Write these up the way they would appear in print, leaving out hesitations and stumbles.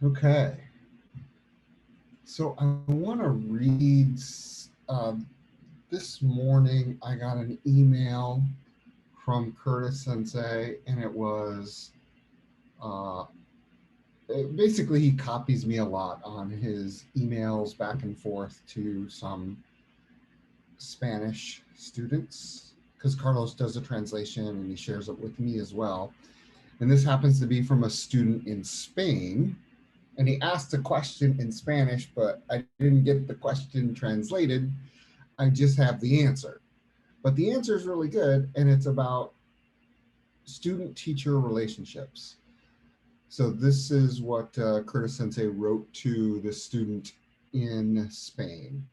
Okay, so I want to read. This morning, I got an email from Curtis Sensei, and uh, basically he copies me a lot on his emails back and forth to some Spanish students because Carlos does a translation and he shares it with me as well. And this happens to be from a student in Spain. And he asked a question in Spanish, but I didn't get the question translated. I just have the answer. But the answer is really good, and it's about student teacher relationships. So, this is what Curtis Sensei wrote to the student in Spain.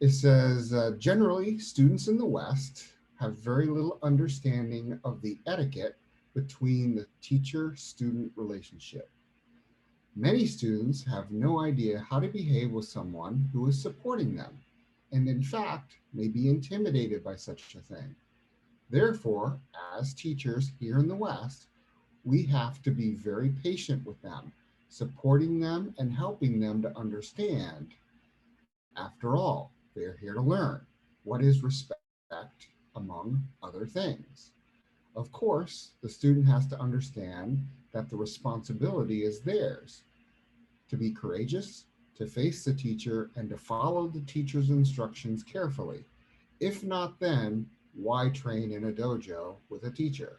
It says generally, students in the West have very little understanding of the etiquette between the teacher student relationship. Many students have no idea how to behave with someone who is supporting them, and in fact, may be intimidated by such a thing. Therefore, as teachers here in the West, we have to be very patient with them, supporting them and helping them to understand. After all, they're here to learn what is respect among other things. Of course, the student has to understand that the responsibility is theirs to be courageous, to face the teacher, and to follow the teacher's instructions carefully. If not, then why train in a dojo with a teacher?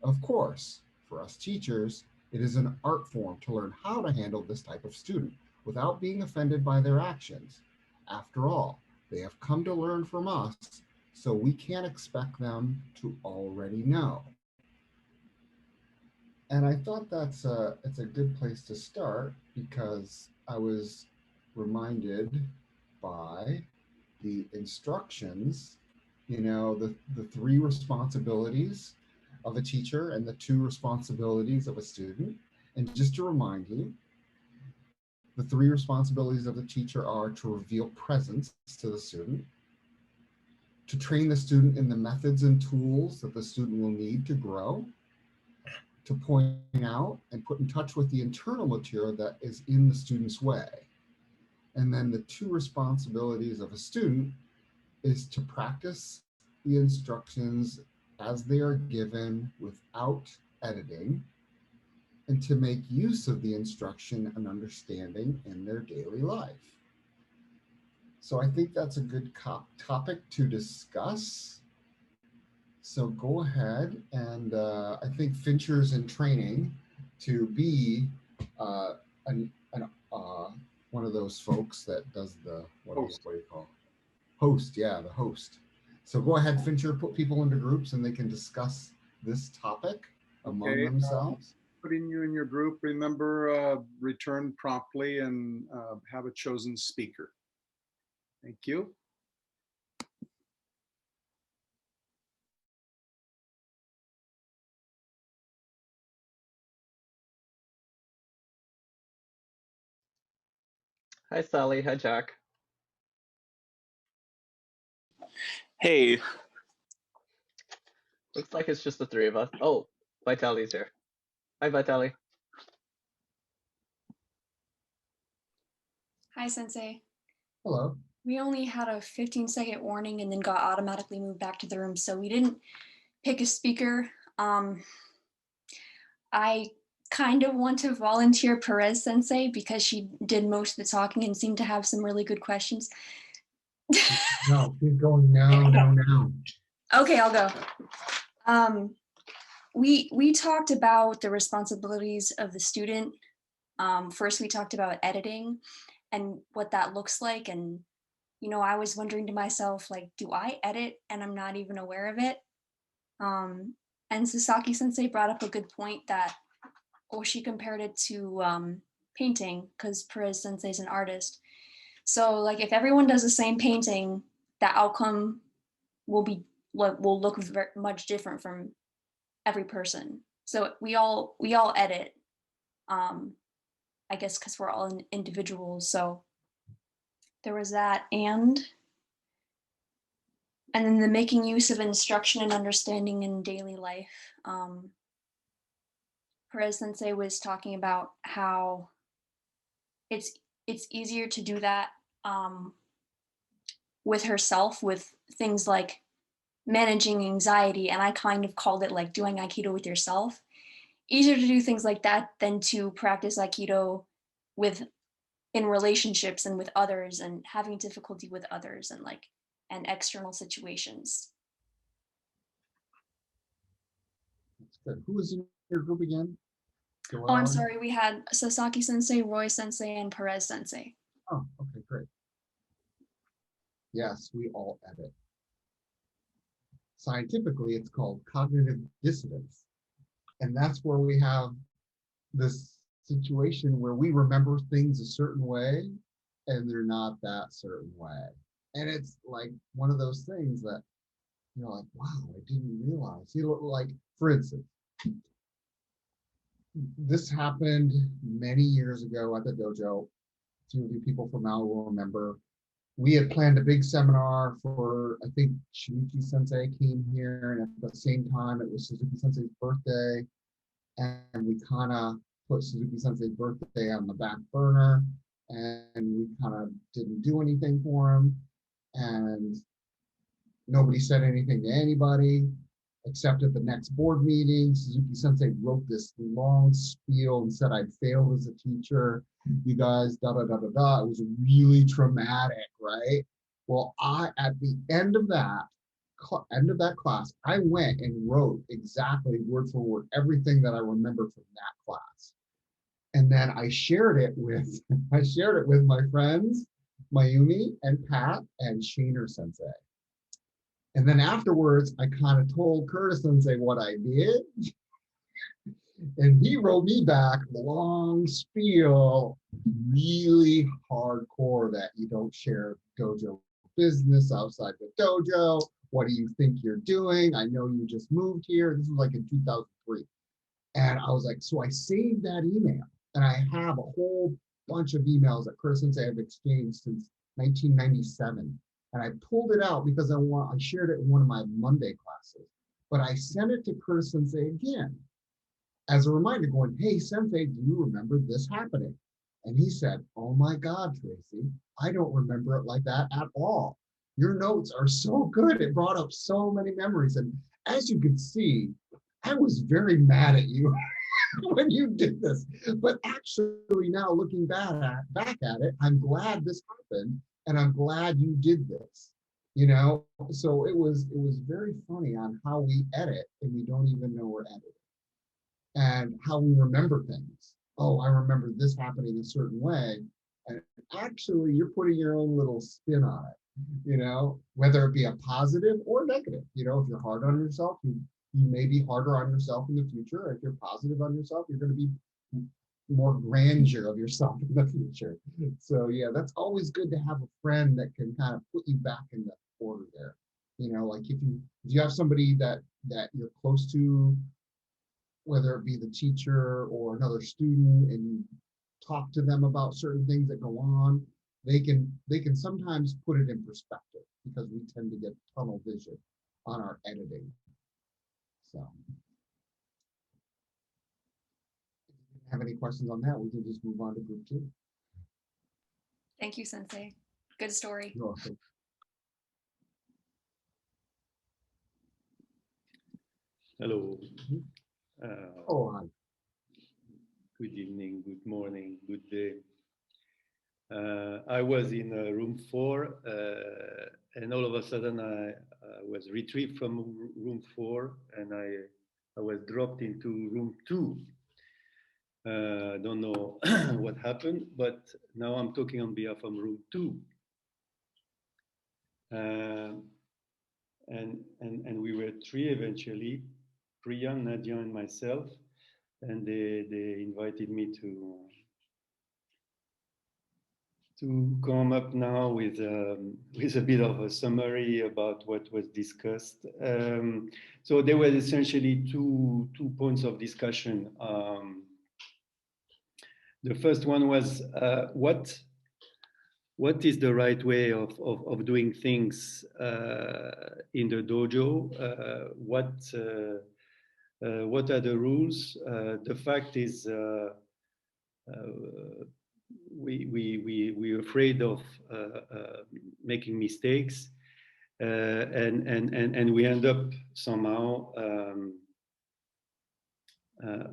Of course, for us teachers, it is an art form to learn how to handle this type of student without being offended by their actions. After all, they have come to learn from us, so we can't expect them to already know. And I thought it's a good place to start because I was reminded by the instructions, the three responsibilities of a teacher and the two responsibilities of a student. And just to remind you, the three responsibilities of the teacher are to reveal presence to the student, to train the student in the methods and tools that the student will need to grow, to point out and put in touch with the internal material that is in the student's way. And then the two responsibilities of a student is to practice the instructions as they are given without editing and to make use of the instruction and understanding in their daily life. So I think that's a good topic to discuss. So go ahead, and I think Fincher's in training to be uh, an one of those folks that does the Host. what do you call host? Yeah, the host. So go ahead, Fincher, put people into groups, and they can discuss this topic among Okay. themselves. Putting you in your group. Remember, return promptly and have a chosen speaker. Thank you. Hi, Sally. Hi, Jack. Hey, Looks like it's just the three of us. Oh, Vitali's here. Hi, Vitali. Hi, Sensei. Hello. We only had a 15-second warning and then got automatically moved back to the room, so we didn't pick a speaker. I kind of want to volunteer Perez Sensei because she did most of the talking and seemed to have some really good questions. No, keep going now, now, now. Okay, I'll go. We talked about the responsibilities of the student. First, we talked about editing and what that looks like. And, I was wondering to myself, like, do I edit and I'm not even aware of it? And Sasaki Sensei brought up a good point that, well, she compared it to painting because Perez Sensei is an artist. So, like, if everyone does the same painting, the outcome will look very much different from every person. So we all edit, I guess, because we're all individuals. So there was that, and then the making use of instruction and understanding in daily life. Perez Sensei was talking about how it's easier to do that with herself with things like managing anxiety, and I kind of called it like doing Aikido with yourself. Easier to do things like that than to practice Aikido with in relationships and with others and having difficulty with others and like and external situations. That's good. Who was in your group again? Oh, I'm Joelle? sorry. We had Sasaki Sensei, Roy Sensei, and Perez Sensei. Oh, okay, great. Yes, we all edit. Scientifically, it's called cognitive dissonance. And that's where we have this situation where we remember things a certain way and they're not that certain way. And it's like one of those things that you're like, wow, I didn't realize. You know, like, for instance, this happened many years ago at the dojo. A few of you people from Mal will remember. We had planned a big seminar for, I think Shinichi Sensei came here, and at the same time, it was Suzuki Sensei's birthday. And we kind of put Suzuki Sensei's birthday on the back burner, and we kind of didn't do anything for him. And nobody said anything to anybody, except at the next board meeting, Suzuki Sensei wrote this long spiel and said I'd failed as a teacher. You guys, da da da da da. It was really traumatic, right? Well, at the end of that class, I went and wrote exactly word for word everything that I remember from that class, and then I shared it with my friends Mayumi and Pat and Shainer Sensei. And then afterwards, I kind of told Curtis Sensei what I did. And he wrote me back a long spiel, really hardcore, that you don't share dojo business outside the dojo. What do you think you're doing? I know you just moved here. This was like in 2003. And I was like, so I saved that email. And I have a whole bunch of emails that Curtis Sensei have exchanged since 1997. And I pulled it out because I shared it in one of my Monday classes. But I sent it to Curtis Sensei again as a reminder, going, hey, Sensei, do you remember this happening? And he said, oh my God, Tracy, I don't remember it like that at all. Your notes are so good. It brought up so many memories. And as you can see, I was very mad at you when you did this. But actually now looking back at it, I'm glad this happened. And I'm glad you did this, you know? So it was very funny on how we edit and we don't even know we're editing, and how we remember things. Oh, I remember this happening a certain way. And actually you're putting your own little spin on it, you know, whether it be a positive or negative. You know, if you're hard on yourself, you may be harder on yourself in the future. If you're positive on yourself, you're going to be more grandeur of yourself in the future. So yeah, that's always good to have a friend that can kind of put you back in the order there. You know, like if you have somebody that you're close to, whether it be the teacher or another student, and you talk to them about certain things that go on, they can sometimes put it in perspective, because we tend to get tunnel vision on our editing. So have any questions on that, we can just move on to group 2. Thank you, Sensei. Good story. You're welcome. Hello. Oh, hi. Good evening, good morning, good day. I was in room 4, and all of a sudden I was retrieved from room 4, and I was dropped into room 2. I don't know what happened, but now I'm talking on behalf of room 2. And we were 3 eventually, Priya, Nadia, and myself, and they invited me to come up now with a bit of a summary about what was discussed. So there were essentially two points of discussion. The first one was what is the right way of doing things in the dojo? What are the rules? The fact is, we're afraid of making mistakes, and we end up somehow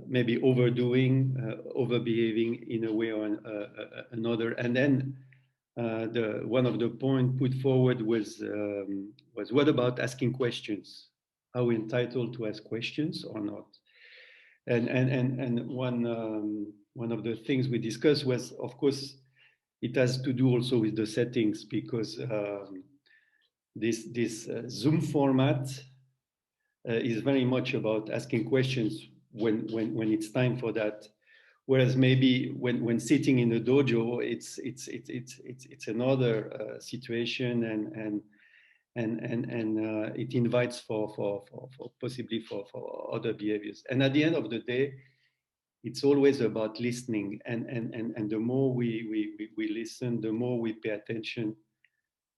maybe overdoing, overbehaving in a way or another. And then one of the points put forward was what about asking questions? Are we entitled to ask questions or not? And one of the things we discussed was, of course, it has to do also with the settings, because this Zoom format is very much about asking questions when it's time for that. Whereas maybe when sitting in the dojo, it's another situation, and it invites for possibly for other behaviors. And at the end of the day, it's always about listening, and the more we listen, the more we pay attention,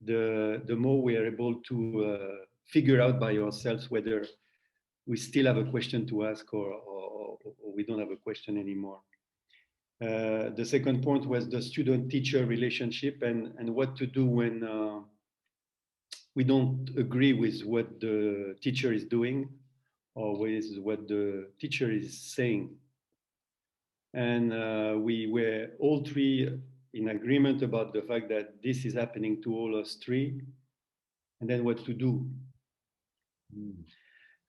the more we are able to figure out by ourselves whether we still have a question to ask, or we don't have a question anymore. The second point was the student-teacher relationship, and what to do when we don't agree with what the teacher is doing or with what the teacher is saying. And we were all three in agreement about the fact that this is happening to all us three, and then what to do.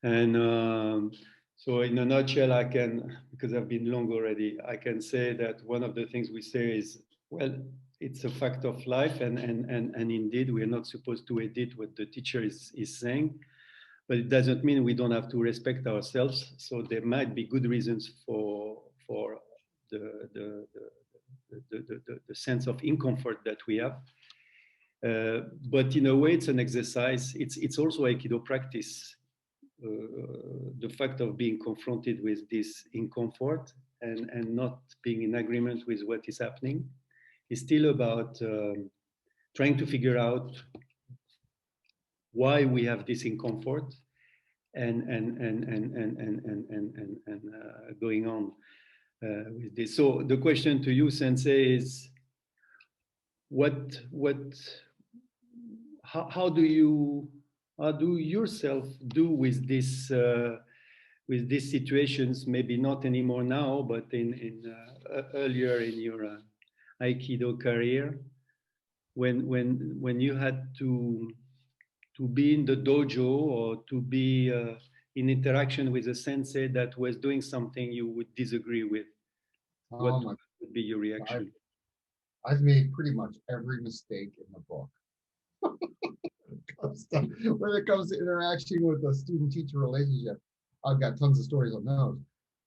And so in a nutshell, I can, because I've been long already, I can say that one of the things we say is, well, it's a fact of life, and indeed we are not supposed to edit what the teacher is saying, but it doesn't mean we don't have to respect ourselves. So there might be good reasons for the sense of discomfort that we have. But in a way, it's an exercise. It's also Aikido practice. The fact of being confronted with this discomfort and not being in agreement with what is happening is still about trying to figure out why we have this discomfort and going on with this. So the question to you, Sensei, is how do you yourself do with this with these situations? Maybe not anymore now, but in earlier in your Aikido career, when you had to be in the dojo or to be in interaction with a sensei that was doing something you would disagree with, what would be your reaction? I've made pretty much every mistake in the book. When it comes to interaction with a student-teacher relationship, I've got tons of stories on those.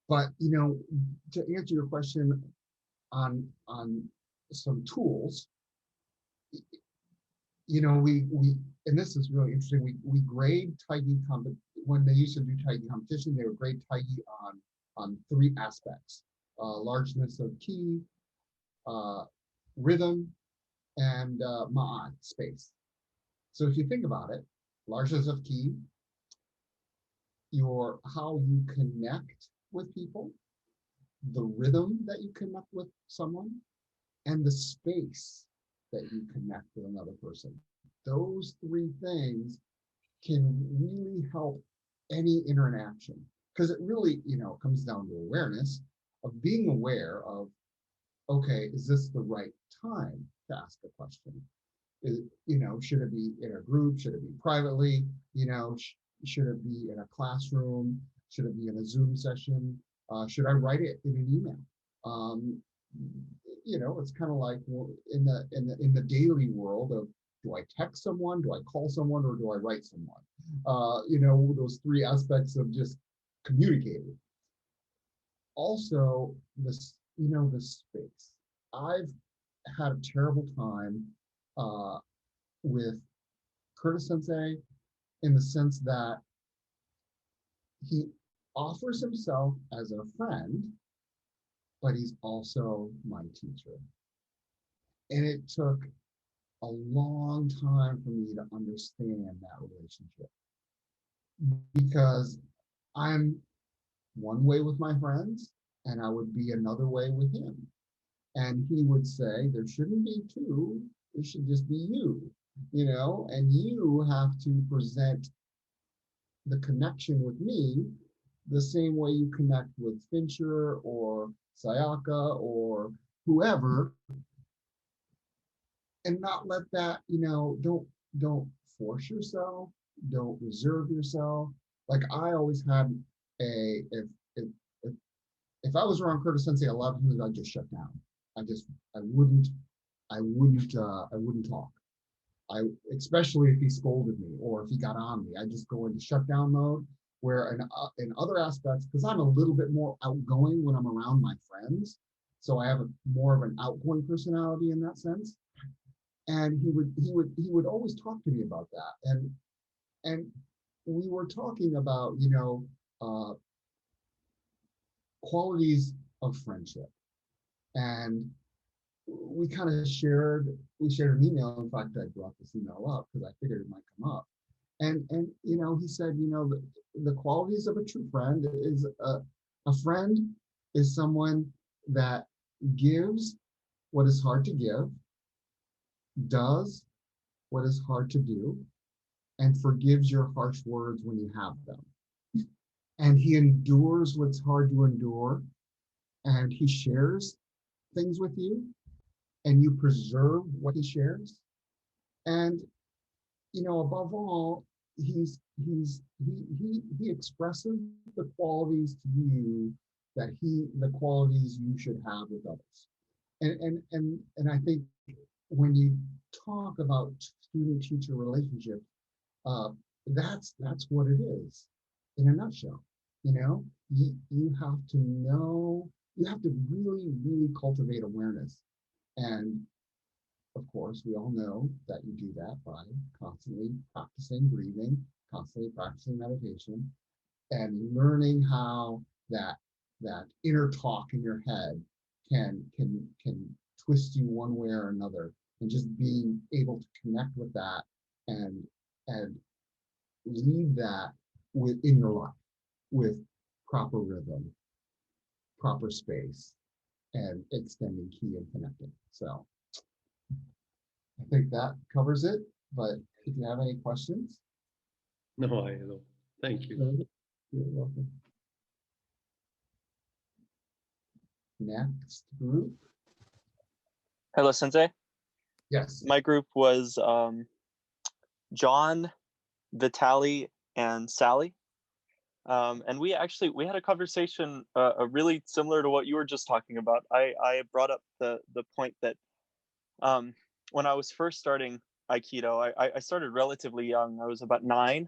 But to answer your question on some tools, we and this is really interesting. We grade Taigi when they used to do Taigi competition. They would grade Taigi on three aspects: largeness of ki, rhythm, and ma'ai, space. So if you think about it, largeness of ki, how you connect with people, the rhythm that you connect with someone, and the space that you connect with another person. Those three things can really help any interaction, because it really, comes down to awareness of being aware of, okay, is this the right time to ask a question? Should it be in a group? Should it be privately? Should it be in a classroom? Should it be in a Zoom session? Should I write it in an email? It's kind of like in the daily world of, do I text someone? Do I call someone? Or do I write someone? Those three aspects of just communicating. Also, the space. I've had a terrible time with Curtis Sensei, in the sense that he offers himself as a friend, but he's also my teacher. And it took a long time for me to understand that relationship, because I'm one way with my friends and I would be another way with him. And he would say, there shouldn't be two, there should just be you know, and you have to present the connection with me the same way you connect with Fincher or Sayaka or whoever, and not let that, you know, don't force yourself, don't reserve yourself. Like I always had if if, if I was around Curtis Sensei a lot of times I'd just shut down. I wouldn't talk. Especially if he scolded me or if he got on me, I just go into shutdown mode. Where in other aspects, because I'm a little bit more outgoing when I'm around my friends, so I have more of an outgoing personality in that sense. And he would always talk to me about that, and we were talking about, you know, qualities of friendship, and we kind of shared an email. In fact, I brought this email up because I figured it might come up. And you know, he said, you know, the qualities of a true friend is a friend is someone that gives what is hard to give, does what is hard to do, and forgives your harsh words when you have them. And he endures what's hard to endure, and he shares things with you, and you preserve what he shares. And you know, above all, he expresses the qualities to you that the qualities you should have with others. And I think when you talk about student-teacher relationships, that's what it is in a nutshell. You know, you have to know, you have to really cultivate awareness. And of course, we all know that you do that by constantly practicing breathing, constantly practicing meditation, and learning how that inner talk in your head can twist you one way or another, and just being able to connect with that and lead that in your life with proper rhythm, proper space, and extending key and connecting. So I think that covers it, but if you have any questions. No, I don't. Thank you. You're welcome. Next group. Hello, Sensei. Yes. My group was John, Vitali, and Sally. And we had a conversation really similar to what you were just talking about. I brought up the point that when I was first starting Aikido, I started relatively young. I was about 9,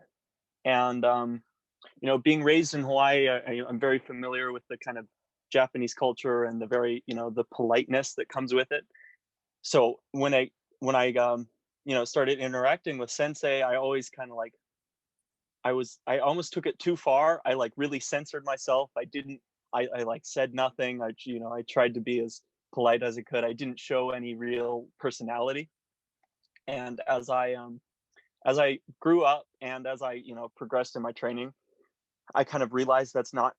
and you know, being raised in Hawaii, I'm very familiar with the kind of Japanese culture and the very, you know, the politeness that comes with it. So when I you know, started interacting with Sensei, I always kind of like, I almost took it too far. I like really censored myself. I like said nothing. You know, I tried to be as polite as I could. I didn't show any real personality. And as I grew up and as I, you know, progressed in my training, I kind of realized that's not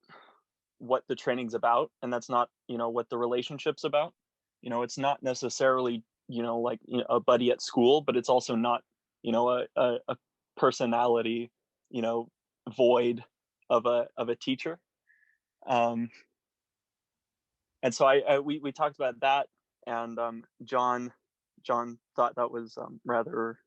what the training's about, and that's not, you know, what the relationship's about. You know, it's not necessarily, you know, like, you know, a buddy at school, but it's also not, you know, a personality, you know, void of a teacher. And so we talked about that, and John thought that was rather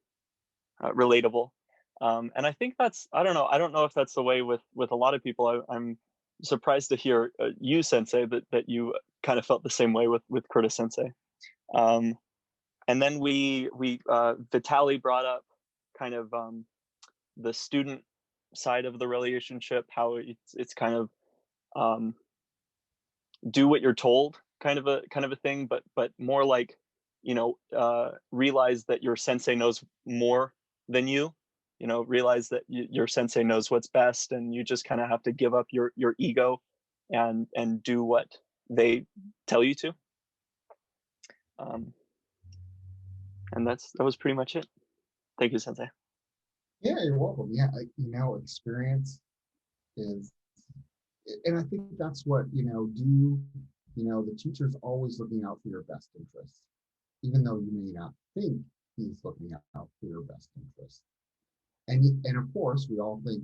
relatable. And I think that's, I don't know if that's the way with a lot of people. I'm surprised to hear you, Sensei, that you kind of felt the same way with Curtis Sensei. And then Vitali brought up kind of the student side of the relationship, how it's kind of do what you're told kind of a thing, but more like, you know, realize that your sensei knows more than you. You know, realize that your sensei knows what's best, and you just kind of have to give up your ego and do what they tell you to. And that was pretty much it. Thank you, Sensei. Yeah, you're welcome. Yeah, you know, experience is and I think that's what, the teacher's always looking out for your best interests, even though you may not think he's looking out for your best interests. And of course, we all think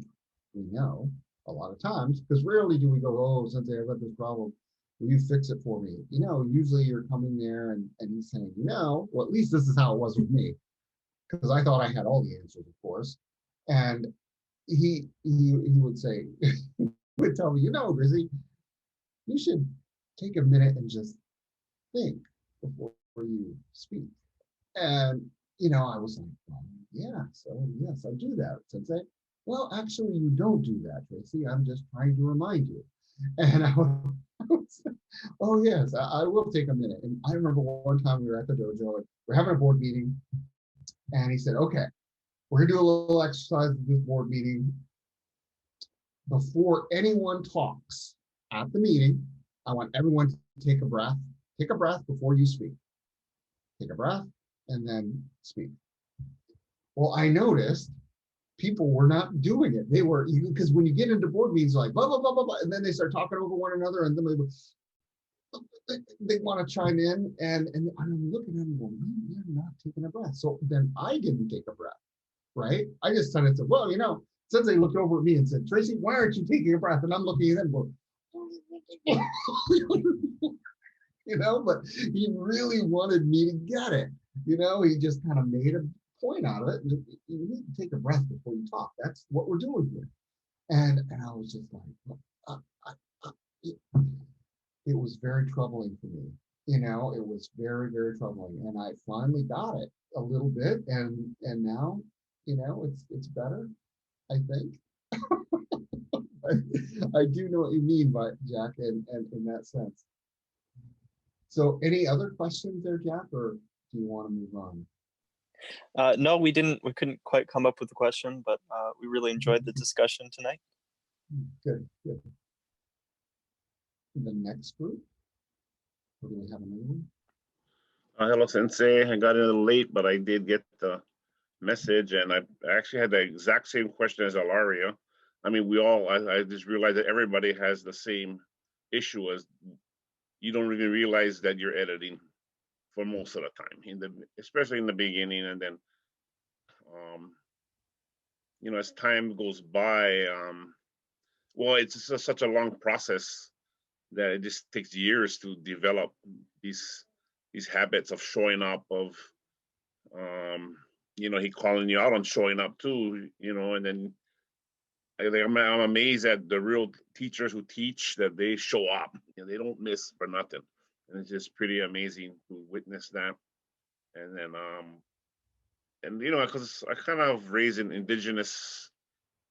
we know a lot of times, because rarely do we go, oh, Sensei, I've got this problem. Will you fix it for me? Usually you're coming there and he's saying, well, at least this is how it was with me, because I thought I had all the answers, of course. And he would say, would tell me, Grizzy, you should take a minute and just think before you speak. And, I was like, well, yeah, so yes, I do that, Sensei. Well, actually, you don't do that, Tracy. I'm just trying to remind you. And I was, oh, yes, I will take a minute. And I remember one time we were at the dojo, and we're having a board meeting. And he said, okay, we're going to do a little exercise at this board meeting. Before anyone talks at the meeting, I want everyone to take a breath. Take a breath before you speak. Take a breath and then speak. Well, I noticed people were not doing it. They were, because when you get into board meetings, like blah, blah, blah, blah, blah, and then they start talking over one another, and then they want to chime in, and I'm looking at them going, you're not taking a breath. So then I didn't take a breath, right? I just said, well, Sensei looked over at me and said, Tracy, why aren't you taking a breath? And I'm looking at them going, but he really wanted me to get it. He just kind of made a point out of it. You need to take a breath before you talk. That's what we're doing here. And I was just like, it was very troubling for me. It was very, very troubling. And I finally got it a little bit. And now, it's better, I think. I do know what you mean by Jack, and in that sense. So any other questions there, Jack, or do you want to move on? No, we couldn't quite come up with a question, but we really enjoyed the discussion tonight. Good. The next group, or do we have another one? Hello, Sensei. I got in a little late, but I did get the message, and I actually had the exact same question as Ilaria. I mean, I just realized that everybody has the same issue, as you don't really realize that you're editing for most of the time, especially in the beginning, and then, as time goes by, well, it's just such a long process that it just takes years to develop these habits of showing up, of he calling you out on showing up too, and then I'm amazed at the real teachers who teach, that they show up, they don't miss for nothing. And it's just pretty amazing to witness that. And then because I kind of raised in indigenous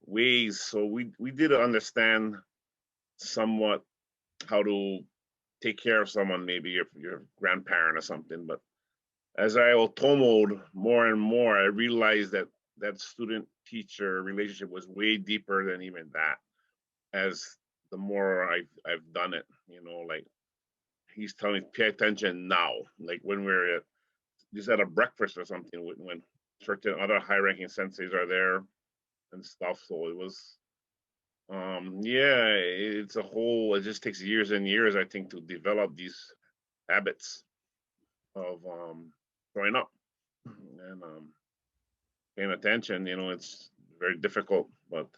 ways, so we did understand somewhat how to take care of someone, maybe your grandparent or something. But as I otomoed more and more, I realized that student-teacher relationship was way deeper than even that. As the more I've done it, like he's telling me, pay attention now. Like when we're just at a breakfast or something, when certain other high-ranking senseis are there and stuff. So it was, it just takes years and years, I think, to develop these habits of growing up and paying attention. It's very difficult, but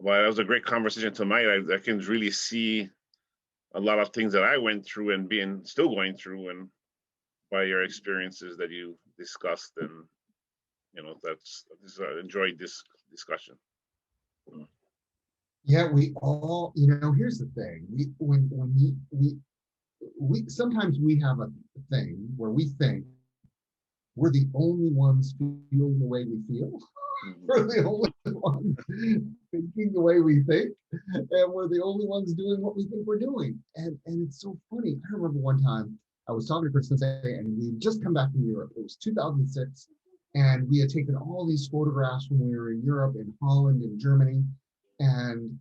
that was a great conversation tonight. I can really see a lot of things that I went through and still going through, and by your experiences that you discussed, and I enjoyed this discussion. Yeah, we all, here's the thing. We sometimes we have a thing where we think we're the only ones feeling the way we feel. We're the only ones thinking the way we think, and we're the only ones doing what we think we're doing. And it's so funny. I remember one time I was talking to Chris Sensei, and we had just come back from Europe. It was 2006, and we had taken all these photographs when we were in Europe, in Holland, in Germany. And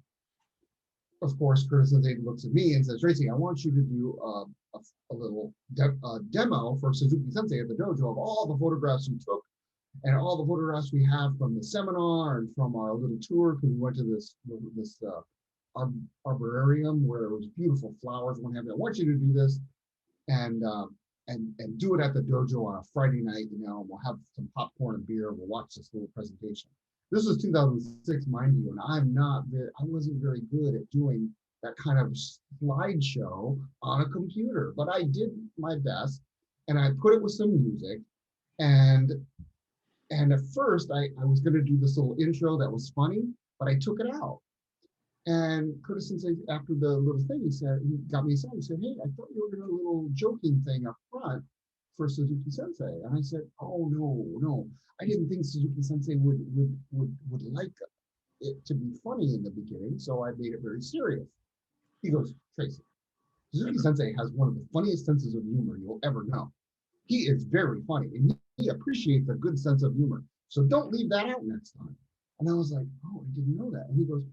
of course, Chris Sensei looks at me and says, Tracy, I want you to do a little demo for Suzuki Sensei at the dojo of all the photographs you took, and all the photographs we have from the seminar and from our little tour, because we went to this arboretum where there was beautiful flowers. One having, I want you to do this and do it at the dojo on a Friday night. You know, we'll have some popcorn and beer. We'll watch this little presentation. This was 2006, mind you, and I wasn't very good at doing that kind of slideshow on a computer, but I did my best, and I put it with some music, and at first I was going to do this little intro that was funny, but I took it out. And Curtis Sensei, after the little thing, he got me aside. He said, "Hey, I thought you were doing a little joking thing up front for Suzuki Sensei." And I said, "Oh no, I didn't think Suzuki Sensei would like it to be funny in the beginning, so I made it very serious." He goes, "Tracy, Suzuki Sensei has one of the funniest senses of humor you'll ever know. He is very funny, and he appreciates a good sense of humor. So don't leave that out next time." And I was like, "Oh, I didn't know that." And he goes,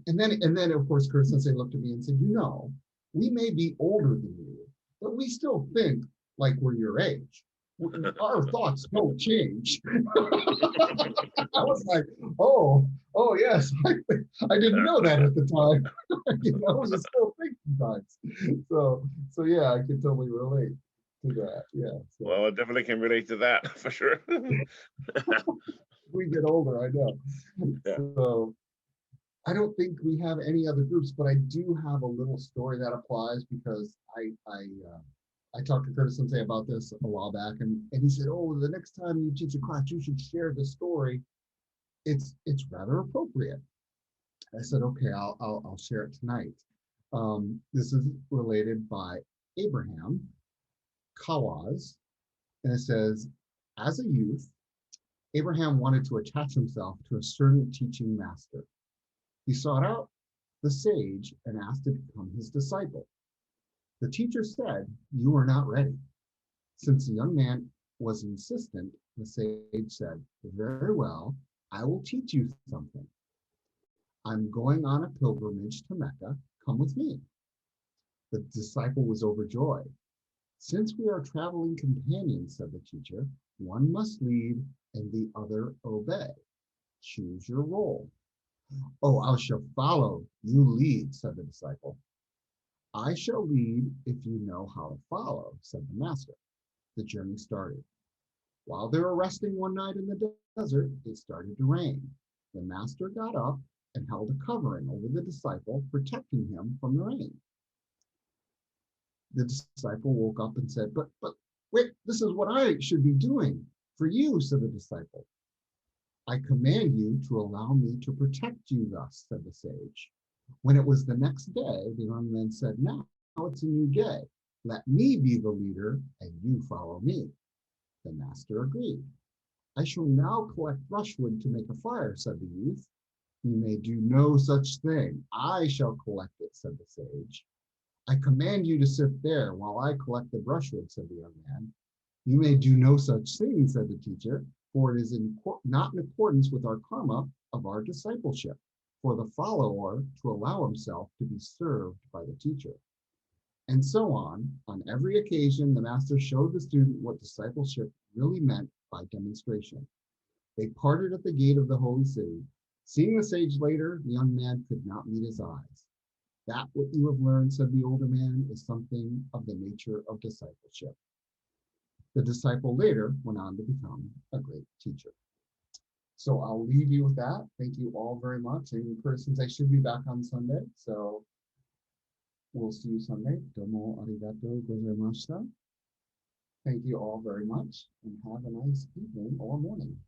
and then of course, Curtis Sensei looked at me and said, "You know, we may be older than you, but we still think like we're your age. Our thoughts don't change." I was like, oh yes, I didn't know that at the time. You know, I was just still thinking sometimes. So yeah, I can totally relate to that. Yeah. So Well, I definitely can relate to that for sure. we get older, I know. Yeah. So I don't think we have any other groups, but I do have a little story that applies because I talked to Curtis Sensei about this a while back, and he said, "Oh, the next time you teach a class, you should share the story. It's rather appropriate." I said, "Okay, I'll share it tonight." This is related by Abraham Kawaz, and it says, "As a youth, Abraham wanted to attach himself to a certain teaching master. He sought out the sage and asked to become his disciple. The teacher said, 'You are not ready.' Since the young man was insistent, the sage said, 'Very well, I will teach you something. I'm going on a pilgrimage to Mecca. Come with me.' The disciple was overjoyed. 'Since we are traveling companions,' said the teacher, 'one must lead and the other obey. Choose your role.' 'Oh, I shall follow, you lead,' said the disciple. 'I shall lead if you know how to follow,' said the master. The journey started. While they were resting one night in the desert, it started to rain. The master got up and held a covering over the disciple, protecting him from the rain. The disciple woke up and said, but wait, this is what I should be doing for you,' said the disciple. 'I command you to allow me to protect you thus,' said the sage. When it was the next day, the young man said, 'Now it's a new day. Let me be the leader and you follow me.' The master agreed. 'I shall now collect brushwood to make a fire,' said the youth. 'You may do no such thing. I shall collect it,' said the sage. 'I command you to sit there while I collect the brushwood,' said the young man. 'You may do no such thing,' said the teacher, 'for it is not in accordance with our karma of our discipleship, for the follower to allow himself to be served by the teacher.' And so on. On every occasion, the master showed the student what discipleship really meant by demonstration. They parted at the gate of the holy city. Seeing the sage later, the young man could not meet his eyes. 'That what you have learned,' said the older man, 'is something of the nature of discipleship.' The disciple later went on to become a great teacher." So I'll leave you with that. Thank you all very much. And Curtis, since I should be back on Sunday, so we'll see you Sunday. Domo arigato gozaimashita. Thank you all very much and have a nice evening or morning.